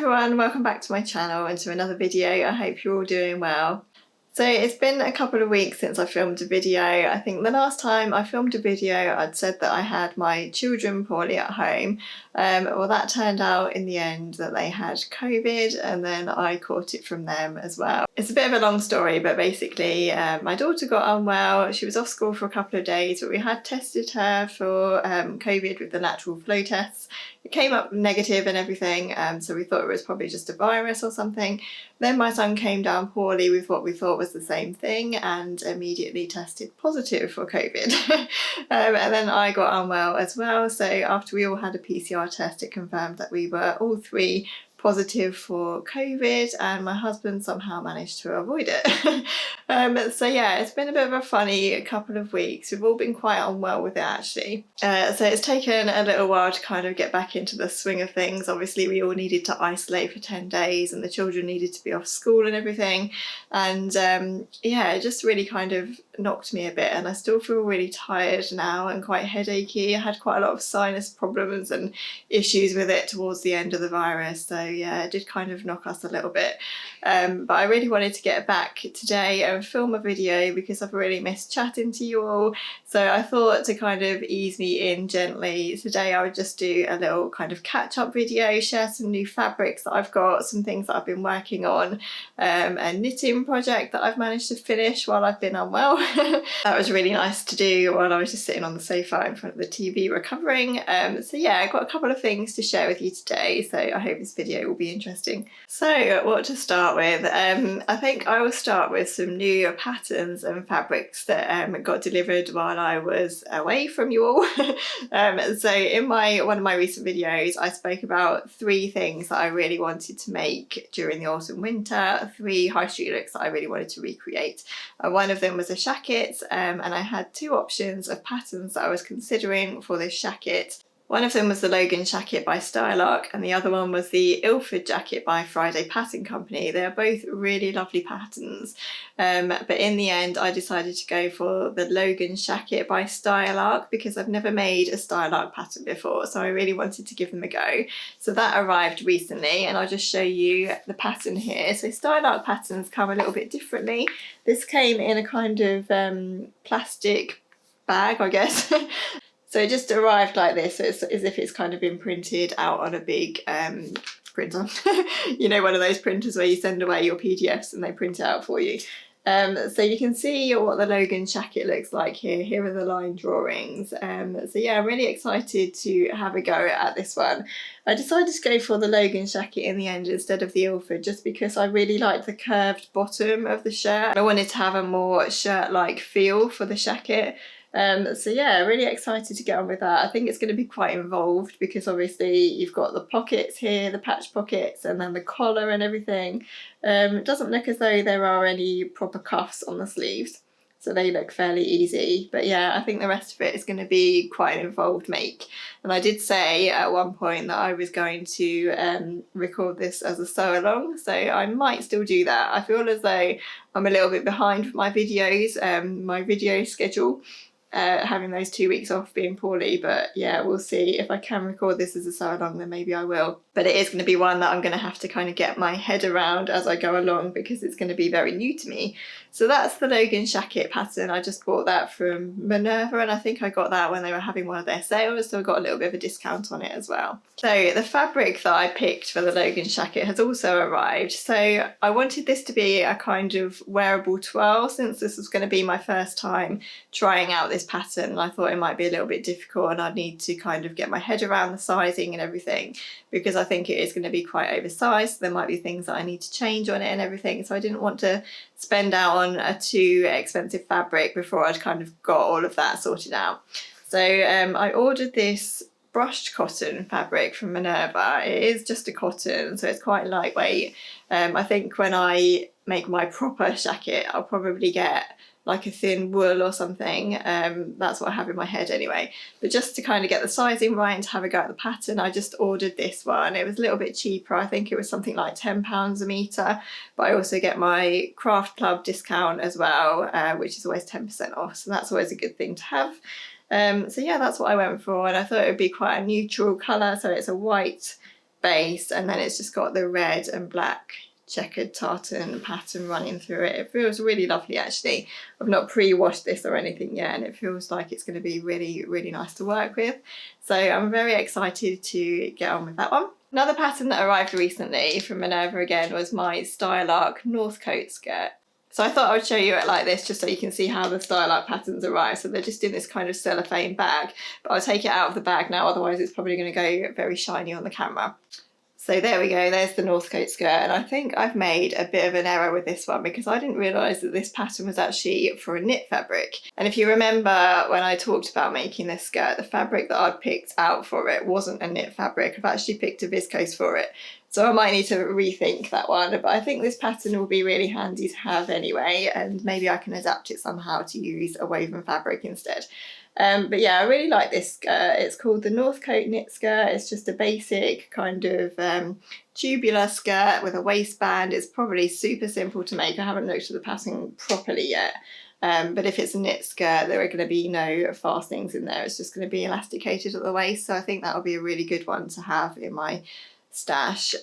everyone, welcome back to my channel and to another video. I hope you're all doing well. So it's been a couple of weeks since I filmed a video. I think the last time I filmed a video I'd said that I had my children poorly at home. Well, that turned out in the end that they had COVID and then I caught it from them as well. It's a bit of a long story, but basically my daughter got unwell. She was off school for a couple of days, but we had tested her for COVID with the lateral flow tests. It came up negative and everything, so we thought it was probably just a virus or something. Then my son came down poorly with what we thought was the same thing and immediately tested positive for COVID. And then I got unwell as well, so after we all had a PCR test it confirmed that we were all three positive for COVID and my husband somehow managed to avoid it. So yeah, it's been a bit of a funny couple of weeks. We've all been quite unwell with it actually. So it's taken a little while to kind of get back into the swing of things. Obviously we all needed to isolate for 10 days and the children needed to be off school and everything. And yeah, it just really kind of knocked me a bit and I still feel really tired now and quite headachy. I had quite a lot of sinus problems and issues with it towards the end of the virus, so yeah, it did kind of knock us a little bit. But I really wanted to get back today and film a video because I've really missed chatting to you all, so I thought to kind of ease me in gently today I would just do a little kind of catch-up video, share some new fabrics that I've got, some things that I've been working on, a knitting project that I've managed to finish while I've been unwell. That was really nice to do while I was just sitting on the sofa in front of the TV recovering. So yeah, I've got a couple of things to share with you today, so I hope this video will be interesting. So what to start with? I think I will start with some new patterns and fabrics that got delivered while I was away from you all. So in one of my recent videos I spoke about 3 things that I really wanted to make during the autumn winter, 3 high street looks that I really wanted to recreate. One of them was a shacket, and I had 2 options of patterns that I was considering for this shacket. One of them was the Logan jacket by Stylark and the other one was the Ilford jacket by Friday Pattern Company. They're both really lovely patterns, but in the end I decided to go for the Logan jacket by Stylark because I've never made a Stylark pattern before, so I really wanted to give them a go. So that arrived recently and I'll just show you the pattern here. So Stylark patterns come a little bit differently. This came in a kind of plastic bag, I guess. So it just arrived like this, so it's as if it's kind of been printed out on a big printer. You know, one of those printers where you send away your PDFs and they print it out for you. So you can see what the Logan jacket looks like here. Here are the line drawings. So yeah, I'm really excited to have a go at this one. I decided to go for the Logan jacket in the end instead of the Ilford just because I really liked the curved bottom of the shirt. I wanted to have a more shirt-like feel for the jacket. So yeah, really excited to get on with that. I think it's going to be quite involved because obviously you've got the pockets here, the patch pockets, and then the collar and everything. It doesn't look as though there are any proper cuffs on the sleeves, so they look fairly easy. But yeah, I think the rest of it is going to be quite an involved make. And I did say at one point that I was going to record this as a sew along, so I might still do that. I feel as though I'm a little bit behind with my videos, my video schedule. Having those 2 weeks off being poorly, but yeah, we'll see. If I can record this as a sew along then maybe I will, but it is going to be one that I'm going to have to kind of get my head around as I go along because it's going to be very new to me. So that's the Logan jacket pattern. I just bought that from Minerva and I think I got that when they were having one of their sales, so I got a little bit of a discount on it as well. So the fabric that I picked for the Logan jacket has also arrived. So I wanted this to be a kind of wearable twirl since this was going to be my first time trying out this pattern. I thought it might be a little bit difficult and I'd need to kind of get my head around the sizing and everything because I think it is going to be quite oversized. There might be things that I need to change on it and everything, so I didn't want to spend out on a too expensive fabric before I'd kind of got all of that sorted out. So I ordered this brushed cotton fabric from Minerva. It is just a cotton, so it's quite lightweight. I think when I make my proper jacket I'll probably get like a thin wool or something. That's what I have in my head anyway. But just to kind of get the sizing right and to have a go at the pattern, I just ordered this one. It was a little bit cheaper. I think it was something like £10 a metre, but I also get my Craft Club discount as well, which is always 10% off, so that's always a good thing to have. So yeah, that's what I went for, and I thought it would be quite a neutral colour, so it's a white base, and then it's just got the red and black checkered tartan pattern running through it. It feels really lovely actually. I've not pre-washed this or anything yet, and it feels like it's going to be really, really nice to work with. So I'm very excited to get on with that one. Another pattern that arrived recently from Minerva again was my Style Arc Northcote skirt. So I thought I would show you it like this just so you can see how the Style Arc patterns arrive. So they're just in this kind of cellophane bag, but I'll take it out of the bag now, otherwise it's probably going to go very shiny on the camera. So there we go, there's the Northcote skirt, and I think I've made a bit of an error with this one because I didn't realise that this pattern was actually for a knit fabric. And if you remember when I talked about making this skirt, the fabric that I'd picked out for it wasn't a knit fabric. I've actually picked a viscose for it. So I might need to rethink that one, but I think this pattern will be really handy to have anyway, and maybe I can adapt it somehow to use a woven fabric instead. But yeah, I really like this skirt. It's called the Northcote knit skirt. It's just a basic kind of tubular skirt with a waistband. It's probably super simple to make. I haven't looked at the pattern properly yet. But if it's a knit skirt, there are going to be no fastenings in there. It's just going to be elasticated at the waist. So I think that will be a really good one to have in my stash.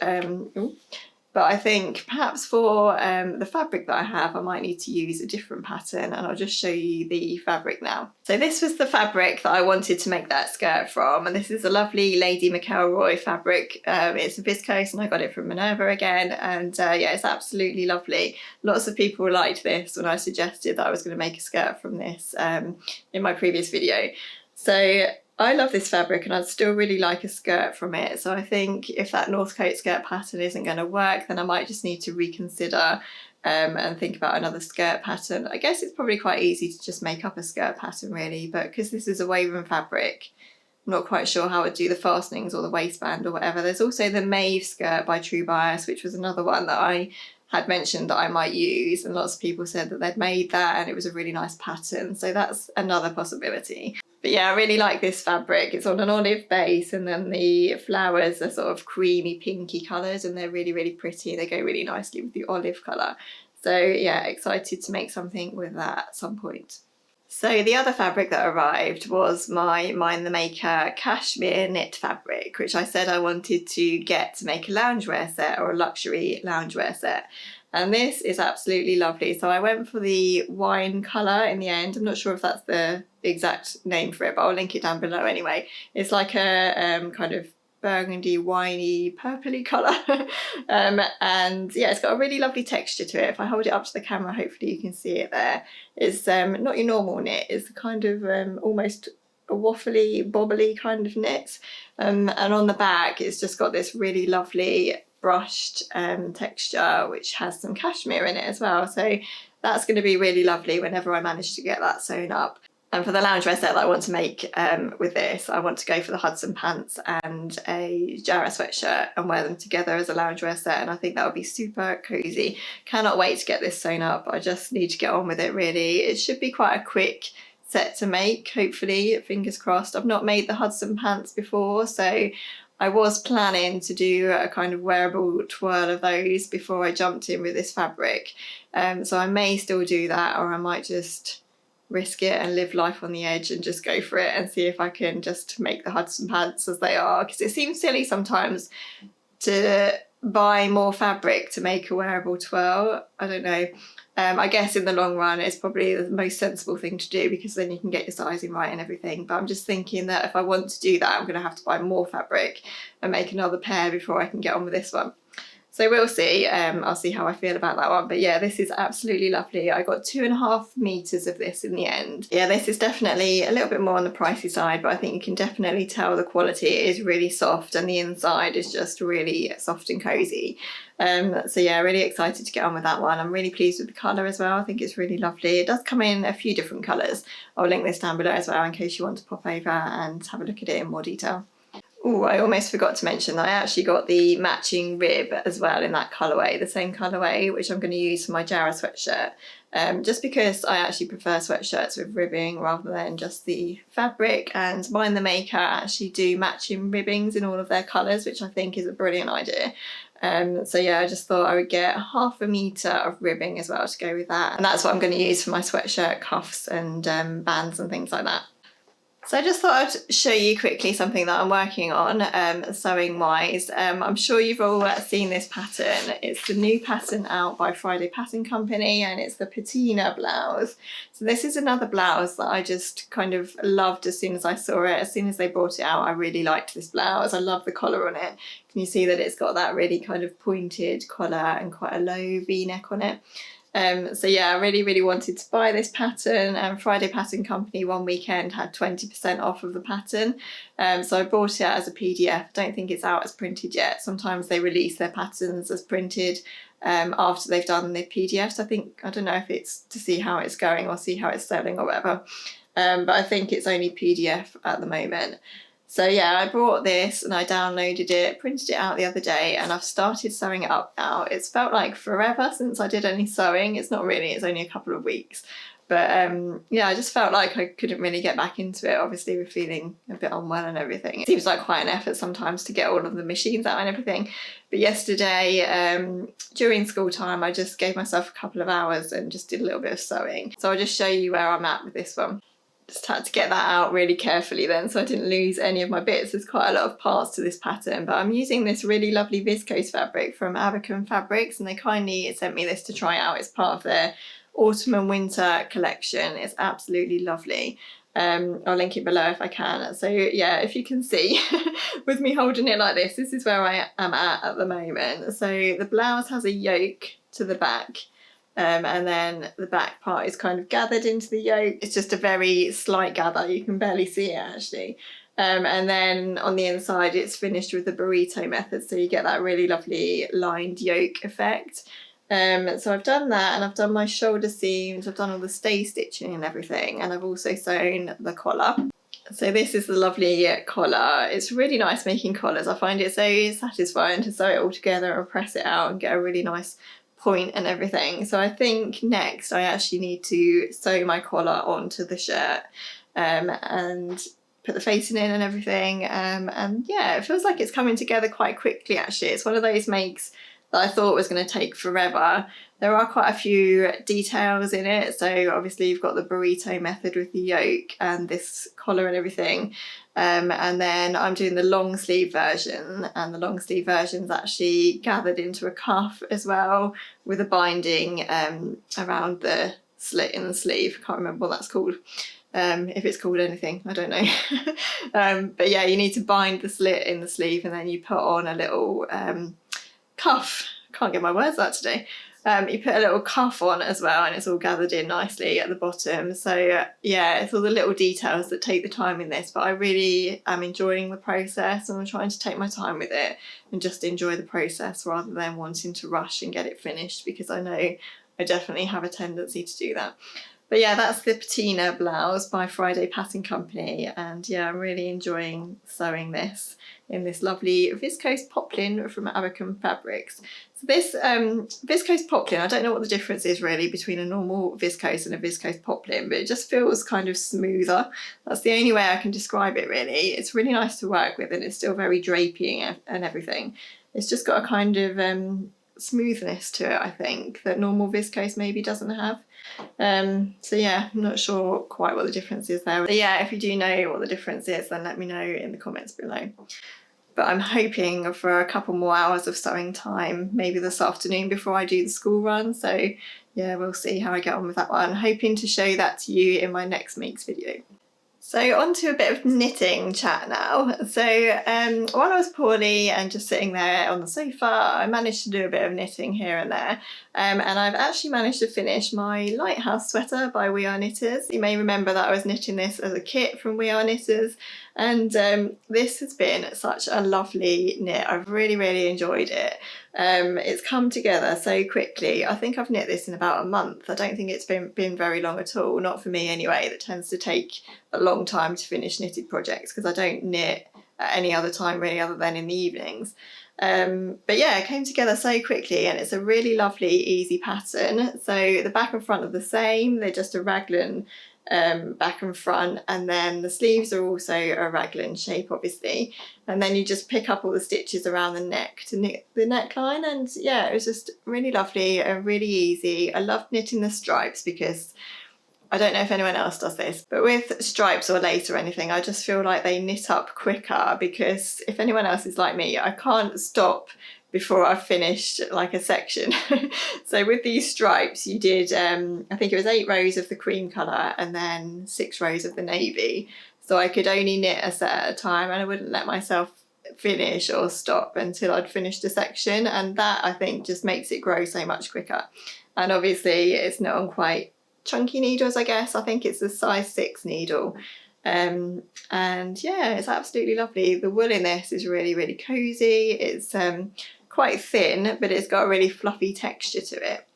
But I think perhaps for the fabric that I have, I might need to use a different pattern, and I'll just show you the fabric now. So this was the fabric that I wanted to make that skirt from, and this is a lovely Lady McElroy fabric. It's a viscose and I got it from Minerva again, and yeah, it's absolutely lovely. Lots of people liked this when I suggested that I was going to make a skirt from this in my previous video. So I love this fabric and I'd still really like a skirt from it. So I think if that Northcote skirt pattern isn't going to work, then I might just need to reconsider and think about another skirt pattern. I guess it's probably quite easy to just make up a skirt pattern really, but because this is a woven fabric, I'm not quite sure how I'd do the fastenings or the waistband or whatever. There's also the Maeve skirt by True Bias, which was another one that I had mentioned that I might use, and lots of people said that they'd made that and it was a really nice pattern. So that's another possibility. But yeah, I really like this fabric. It's on an olive base, and then the flowers are sort of creamy pinky colours, and they're really, really pretty. They go really nicely with the olive colour. So yeah, excited to make something with that at some point. So the other fabric that arrived was my Mind the Maker cashmere knit fabric, which I said I wanted to get to make a loungewear set or a luxury loungewear set. And this is absolutely lovely. So I went for the wine colour in the end. I'm not sure if that's the exact name for it, but I'll link it down below anyway. It's like a kind of burgundy, winey, purpley colour. And yeah, it's got a really lovely texture to it. If I hold it up to the camera, hopefully you can see it there. It's not your normal knit. It's kind of almost a waffly, bobbly kind of knit. And on the back, it's just got this really lovely brushed texture, which has some cashmere in it as well. So that's going to be really lovely whenever I manage to get that sewn up. And for the loungewear set that I want to make with this, I want to go for the Hudson pants and a Jarrah sweatshirt and wear them together as a loungewear set, and I think that would be super cosy. Cannot wait to get this sewn up. I just need to get on with it really. It should be quite a quick set to make, hopefully, fingers crossed. I've not made the Hudson pants before, so I was planning to do a kind of wearable twirl of those before I jumped in with this fabric. So I may still do that, or I might just risk it and live life on the edge and just go for it and see if I can just make the Hudson pants as they are, because it seems silly sometimes to buy more fabric to make a wearable twirl. I don't know. I guess in the long run it's probably the most sensible thing to do, because then you can get your sizing right and everything. But I'm just thinking that if I want to do that, I'm going to have to buy more fabric and make another pair before I can get on with this one. So we'll see. I'll see how I feel about that one. But yeah, this is absolutely lovely. I got 2.5 meters of this in the end. Yeah, this is definitely a little bit more on the pricey side, but I think you can definitely tell the quality is really soft, and the inside is just really soft and cozy. So yeah, really excited to get on with that one. I'm really pleased with the colour as well. I think it's really lovely. It does come in a few different colours. I'll link this down below as well in case you want to pop over and have a look at it in more detail. Oh, I almost forgot to mention that I actually got the matching rib as well in that colourway, the same colourway, which I'm going to use for my Jarrah sweatshirt. Just because I actually prefer sweatshirts with ribbing rather than just the fabric, and Mind the Maker actually do matching ribbings in all of their colours, which I think is a brilliant idea. So yeah, I just thought I would get 0.5 metre of ribbing as well to go with that, and that's what I'm going to use for my sweatshirt cuffs and bands and things like that. So I just thought I'd show you quickly something that I'm working on sewing wise. I'm sure you've all seen this pattern. It's the new pattern out by Friday Pattern Company, and it's the Patina Blouse. So this is another blouse that I just kind of loved as soon as I saw it. As soon as they brought it out, I really liked this blouse. I love the collar on it. Can you see that it's got that really kind of pointed collar and quite a low V-neck on it? So yeah, I really wanted to buy this pattern, and Friday Pattern Company one weekend had 20% off of the pattern. So I bought it as a PDF. I don't think it's out as printed yet. Sometimes they release their patterns as printed after they've done the PDFs. I don't know if it's to see how it's going or see how it's selling or whatever. But I think it's only PDF at the moment. So yeah, I bought this and I downloaded it, printed it out the other day, and I've started sewing it up now. It's felt like forever since I did any sewing. It's not really, it's only a couple of weeks. But yeah, I just felt like I couldn't really get back into it, obviously with feeling a bit unwell and everything. It seems like quite an effort sometimes to get all of the machines out and everything. But yesterday, during school time, I just gave myself a couple of hours and just did a little bit of sewing. So I'll just show you where I'm at with this one. Just had to get that out really carefully then so I didn't lose any of my bits. There's quite a lot of parts to this pattern, but I'm using this really lovely viscose fabric from Abacum Fabrics, and they kindly sent me this to try out. It's part of their autumn and winter collection. It's absolutely lovely. I'll link it below if I can. So yeah, if you can see with me holding it like this is where I am at the moment. So the blouse has a yoke to the back. And then the back part is kind of gathered into the yoke. It's just a very slight gather. You can barely see it actually. And then on the inside it's finished with the burrito method, so you get that really lovely lined yoke effect. So I've done that, and I've done my shoulder seams, I've done all the stay stitching and everything, and I've also sewn the collar. So this is the lovely collar. It's really nice making collars. I find it so satisfying to sew it all together and press it out and get a really nice point and everything. So I think next I actually need to sew my collar onto the shirt and put the facing in and everything, and yeah, it feels like it's coming together quite quickly actually. It's one of those makes that I thought was going to take forever. There are quite a few details in it, so obviously you've got the burrito method with the yoke and this collar and everything, and then I'm doing the long sleeve version, and the long sleeve version's actually gathered into a cuff as well with a binding around the slit in the sleeve. Can't remember what that's called. If it's called anything, I don't know. But yeah, you need to bind the slit in the sleeve, and then you put on a little cuff. Can't get my words out today. You put a little cuff on as well, and it's all gathered in nicely at the bottom. So yeah, it's all the little details that take the time in this, but I really am enjoying the process, and I'm trying to take my time with it and just enjoy the process rather than wanting to rush and get it finished, because I know I definitely have a tendency to do that. But yeah, that's the Patina Blouse by Friday Pattern Company, and yeah, I'm really enjoying sewing this in this lovely viscose poplin from Abacum Fabrics. So this viscose poplin, I don't know what the difference is really between a normal viscose and a viscose poplin, but it just feels kind of smoother. That's the only way I can describe it really. It's really nice to work with, and it's still very drapey and everything. It's just got a kind of smoothness to it, I think, that normal viscose maybe doesn't have. So yeah, I'm not sure quite what the difference is there. But yeah, if you do know what the difference is, then let me know in the comments below. But I'm hoping for a couple more hours of sewing time, maybe this afternoon before I do the school run. So yeah, we'll see how I get on with that one. I'm hoping to show that to you in my next week's video. So on to a bit of knitting chat now. So while I was poorly and just sitting there on the sofa, I managed to do a bit of knitting here and there. And I've actually managed to finish my Lighthouse Sweater by We Are Knitters. You may remember that I was knitting this as a kit from We Are Knitters. And this has been such a lovely knit. I've really enjoyed it. It's come together so quickly. I think I've knit this in about a month. I don't think it's been very long at all. Not for me anyway. That tends to take a long time to finish knitted projects because I don't knit at any other time really other than in the evenings. But yeah, it came together so quickly, and it's a really lovely easy pattern. So the back and front are the same. They're just a raglan back and front, and then the sleeves are also a raglan shape obviously, and then you just pick up all the stitches around the neck to knit the neckline. And yeah, it was just really lovely and really easy. I loved knitting the stripes because I don't know if anyone else does this, but with stripes or lace or anything, I just feel like they knit up quicker, because if anyone else is like me, I can't stop before I've finished like a section. So with these stripes, you did, I think it was 8 rows of the cream colour and then 6 rows of the navy. So I could only knit a set at a time, and I wouldn't let myself finish or stop until I'd finished a section, and that I think just makes it grow so much quicker. And obviously it's not on quite chunky needles, I guess. I think it's a size 6 needle. And yeah, it's absolutely lovely. The wool in this is really, really cozy. It's quite thin, but it's got a really fluffy texture to it.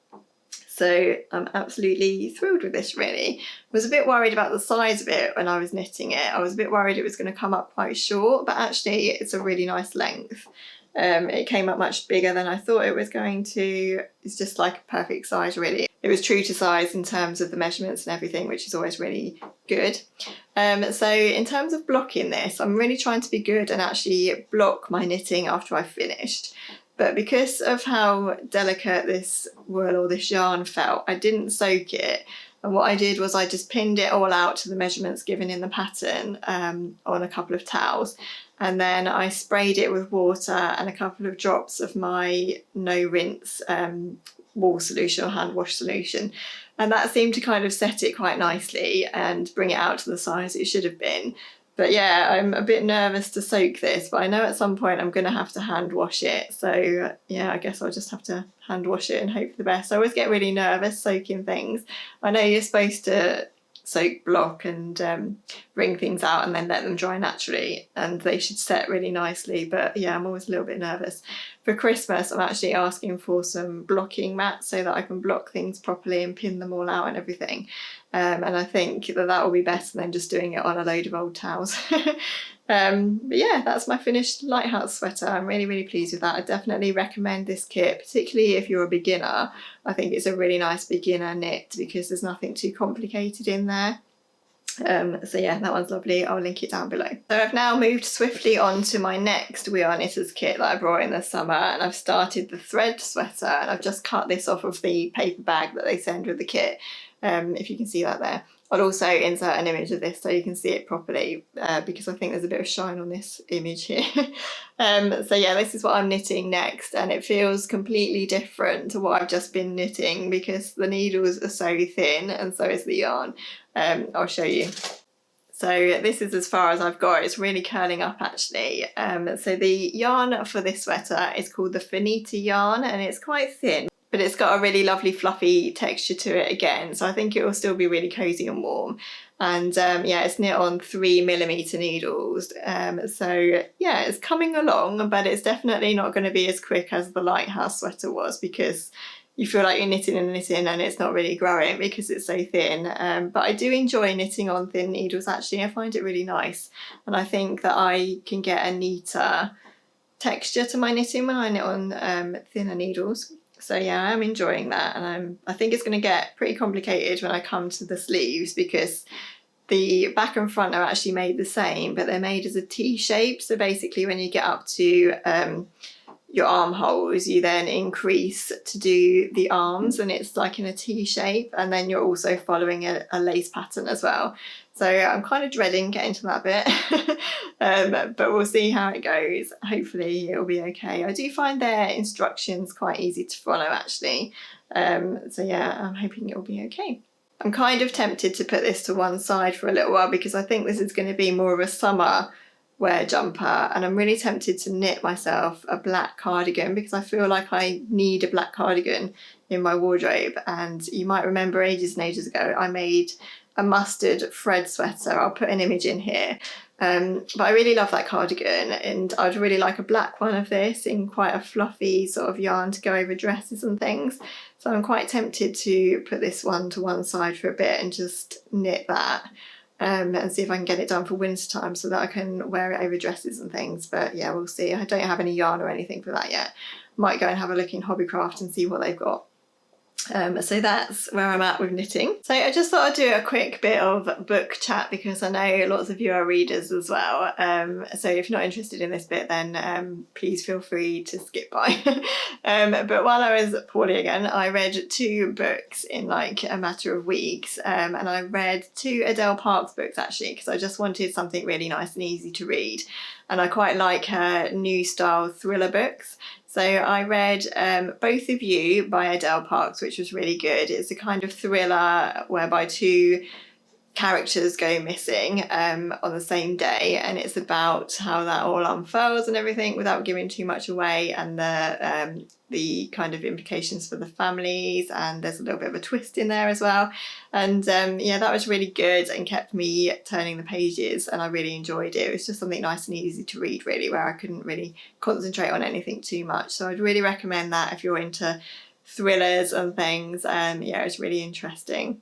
So I'm absolutely thrilled with this, really. I was a bit worried about the size of it when I was knitting it. I was a bit worried it was going to come up quite short, but actually it's a really nice length. It came up much bigger than I thought it was going to. It's just like a perfect size, really. It was true to size in terms of the measurements and everything, which is always really good. So in terms of blocking this, I'm really trying to be good and actually block my knitting after I've finished. But because of how delicate this wool or this yarn felt, I didn't soak it. And what I did was I just pinned it all out to the measurements given in the pattern on a couple of towels. And then I sprayed it with water and a couple of drops of my no rinse wool solution or hand wash solution. And that seemed to kind of set it quite nicely and bring it out to the size it should have been. But yeah, I'm a bit nervous to soak this, but I know at some point I'm going to have to hand wash it. So yeah, I guess I'll just have to hand wash it and hope for the best. I always get really nervous soaking things. I know you're supposed to soak block and wring things out and then let them dry naturally, and they should set really nicely, but yeah, I'm always a little bit nervous. For Christmas, I'm actually asking for some blocking mats so that I can block things properly and pin them all out and everything. And I think that will be better than just doing it on a load of old towels. But yeah, that's my finished Lighthouse sweater. I'm really, really pleased with that. I definitely recommend this kit, particularly if you're a beginner. I think it's a really nice beginner knit because there's nothing too complicated in there. So yeah, that one's lovely. I'll link it down below. So I've now moved swiftly on to my next We Are Knitters kit that I brought in the summer, and I've started the thread sweater, and I've just cut this off of the paper bag that they send with the kit, if you can see that there. I'll also insert an image of this so you can see it properly, because I think there's a bit of shine on this image here. So yeah, this is what I'm knitting next, and it feels completely different to what I've just been knitting because the needles are so thin and so is the yarn. I'll show you. So this is as far as I've got. It's really curling up actually. So the yarn for this sweater is called the Finita yarn, and it's quite thin, but it's got a really lovely fluffy texture to it again, so I think it will still be really cozy and warm. And yeah, it's knit on 3mm needles, so yeah, it's coming along, but it's definitely not going to be as quick as the Lighthouse sweater was, because you feel like you're knitting and knitting and it's not really growing because it's so thin. But I do enjoy knitting on thin needles actually. I find it really nice, and I think that I can get a neater texture to my knitting when I knit on thinner needles. So yeah, I'm enjoying that, and I think it's going to get pretty complicated when I come to the sleeves, because the back and front are actually made the same, but they're made as a T shape. So basically when you get up to your armholes, you then increase to do the arms, and it's like in a T shape, and then you're also following a lace pattern as well. So I'm kind of dreading getting to that bit, but we'll see how it goes. Hopefully it'll be okay. I do find their instructions quite easy to follow actually, so yeah, I'm hoping it'll be okay. I'm kind of tempted to put this to one side for a little while because I think this is going to be more of a summer wear jumper, and I'm really tempted to knit myself a black cardigan because I feel like I need a black cardigan in my wardrobe. And you might remember ages and ages ago I made a mustard thread sweater. I'll put an image in here, but I really love that cardigan, and I'd really like a black one of this in quite a fluffy sort of yarn to go over dresses and things. So I'm quite tempted to put this one to one side for a bit and just knit that. And see if I can get it done for winter time so that I can wear it over dresses and things. But yeah, we'll see. I don't have any yarn or anything for that yet. Might go and have a look in Hobbycraft and see what they've got. So that's where I'm at with knitting. So I just thought I'd do a quick bit of book chat because I know lots of you are readers as well. So if you're not interested in this bit, then please feel free to skip by. But while I was poorly again, I read 2 books in like a matter of weeks. And I read 2 Adele Parks books actually, because I just wanted something really nice and easy to read. And I quite like her new style thriller books. So I read Both of You by Adele Parks, which was really good. It's a kind of thriller whereby 2 characters go missing on the same day, and it's about how that all unfolds and everything without giving too much away, and the kind of implications for the families, and there's a little bit of a twist in there as well. And yeah, that was really good and kept me turning the pages, and I really enjoyed it. It was just something nice and easy to read really, where I couldn't really concentrate on anything too much. So I'd really recommend that if you're into thrillers and things. Yeah, it's really interesting.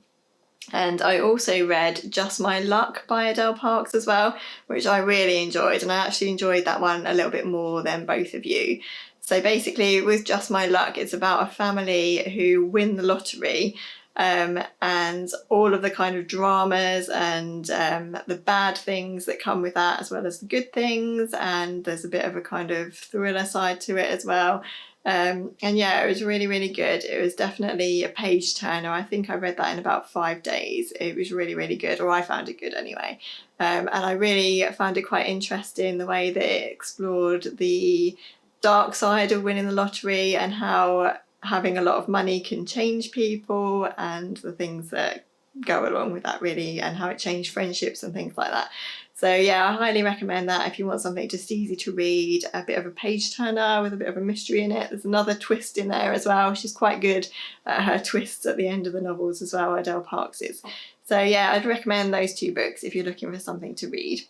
And I also read Just My Luck by Adele Parks as well, which I really enjoyed. And I actually enjoyed that one a little bit more than Both of You. So basically, with Just My Luck, it's about a family who win the lottery, and all of the kind of dramas and the bad things that come with that, as well as the good things. And there's a bit of a kind of thriller side to it as well. And yeah, it was really, really good. It was definitely a page turner. I think I read that in about 5 days. It was really, really good, or I found it good anyway. And I really found it quite interesting the way that it explored the dark side of winning the lottery and how having a lot of money can change people and the things that go along with that really, and how it changed friendships and things like that. So yeah, I highly recommend that if you want something just easy to read, a bit of a page turner with a bit of a mystery in it. There's another twist in there as well. She's quite good at her twists at the end of the novels as well, Adele Parks is. So yeah, I'd recommend those 2 books if you're looking for something to read.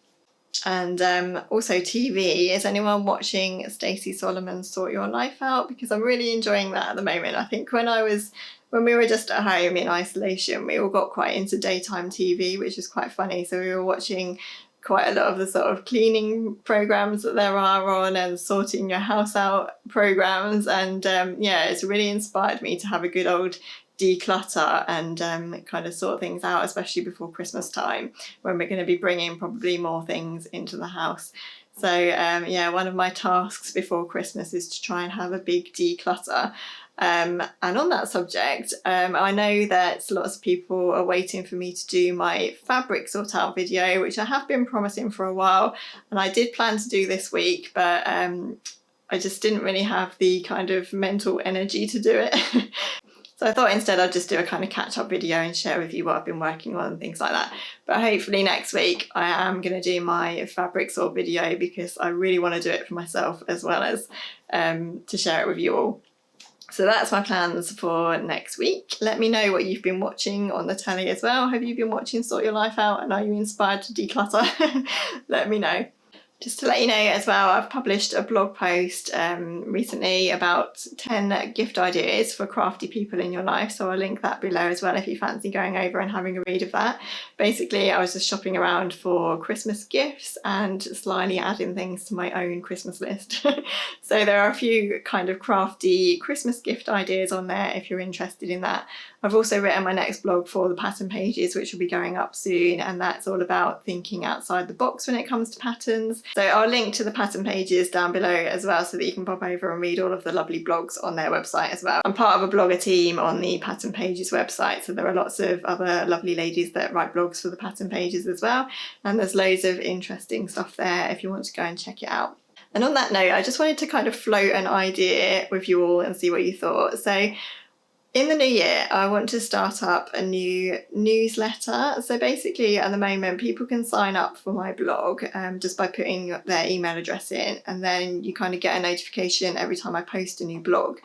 And also TV. Is anyone watching Stacey Solomon's Sort Your Life Out? Because I'm really enjoying that at the moment. I think when we were just at home in isolation, we all got quite into daytime TV, which is quite funny. So we were watching quite a lot of the sort of cleaning programs that there are on, and sorting your house out programs. And yeah, it's really inspired me to have a good old declutter and kind of sort things out, especially before Christmas time, when we're going to be bringing probably more things into the house. So yeah, one of my tasks before Christmas is to try and have a big declutter. And on that subject, I know that lots of people are waiting for me to do my fabric sort out video, which I have been promising for a while, and I did plan to do this week, but I just didn't really have the kind of mental energy to do it. So I thought instead I'd just do a kind of catch-up video and share with you what I've been working on and things like that. But hopefully next week I am going to do my fabric sort video, because I really want to do it for myself as well as to share it with you all. So that's my plans for next week. Let me know what you've been watching on the telly as well. Have you been watching Sort Your Life Out, and are you inspired to declutter? Let me know. Just to let you know as well, I've published a blog post recently about 10 gift ideas for crafty people in your life. So I'll link that below as well if you fancy going over and having a read of that. Basically, I was just shopping around for Christmas gifts and slyly adding things to my own Christmas list. So there are a few kind of crafty Christmas gift ideas on there if you're interested in that. I've also written my next blog for the pattern pages, which will be going up soon, and that's all about thinking outside the box when it comes to patterns. So I'll link to the pattern pages down below as well, so that you can pop over and read all of the lovely blogs on their website as well. I'm part of a blogger team on the pattern pages website, so there are lots of other lovely ladies that write blogs for the pattern pages as well, and there's loads of interesting stuff there if you want to go and check it out. And on that note, I just wanted to kind of float an idea with you all and see what you thought. So in the new year, I want to start up a new newsletter. So basically, at the moment, people can sign up for my blog just by putting their email address in, and then you kind of get a notification every time I post a new blog.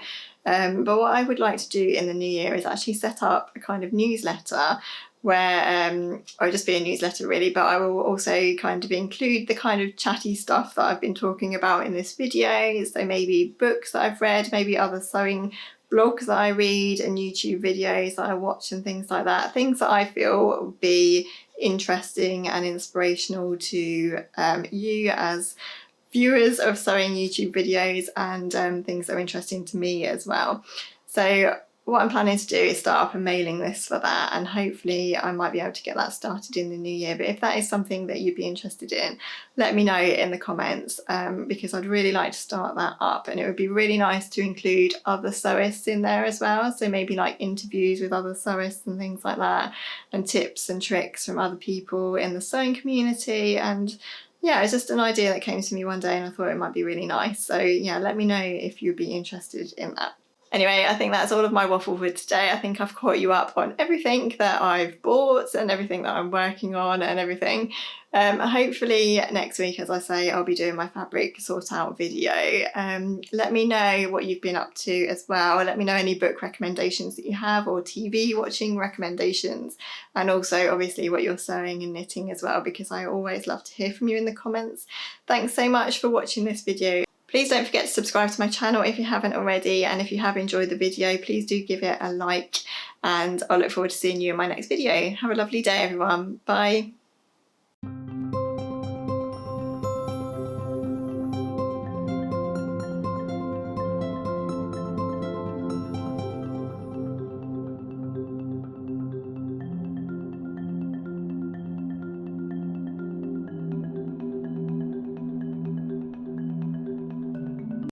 But what I would like to do in the new year is actually set up a kind of newsletter where I'll just be a newsletter really, but I will also kind of include the kind of chatty stuff that I've been talking about in this video. So maybe books that I've read, maybe other sewing blogs that I read and YouTube videos that I watch and things like that. Things that I feel would be interesting and inspirational to you as viewers of sewing YouTube videos, and things that are interesting to me as well. So what I'm planning to do is start up a mailing list for that, and hopefully I might be able to get that started in the new year. But if that is something that you'd be interested in, let me know in the comments, because I'd really like to start that up, and it would be really nice to include other sewists in there as well. So maybe like interviews with other sewists and things like that, and tips and tricks from other people in the sewing community. And yeah, it's just an idea that came to me one day and I thought it might be really nice. So yeah, let me know if you'd be interested in that. Anyway, I think that's all of my waffle for today. I think I've caught you up on everything that I've bought and everything that I'm working on and everything. Hopefully next week, as I say, I'll be doing my fabric sort out video. Let me know what you've been up to as well. Let me know any book recommendations that you have, or TV watching recommendations, and also obviously what you're sewing and knitting as well, because I always love to hear from you in the comments. Thanks so much for watching this video. Please don't forget to subscribe to my channel if you haven't already, and if you have enjoyed the video, please do give it a like, and I'll look forward to seeing you in my next video. Have a lovely day, everyone. Bye.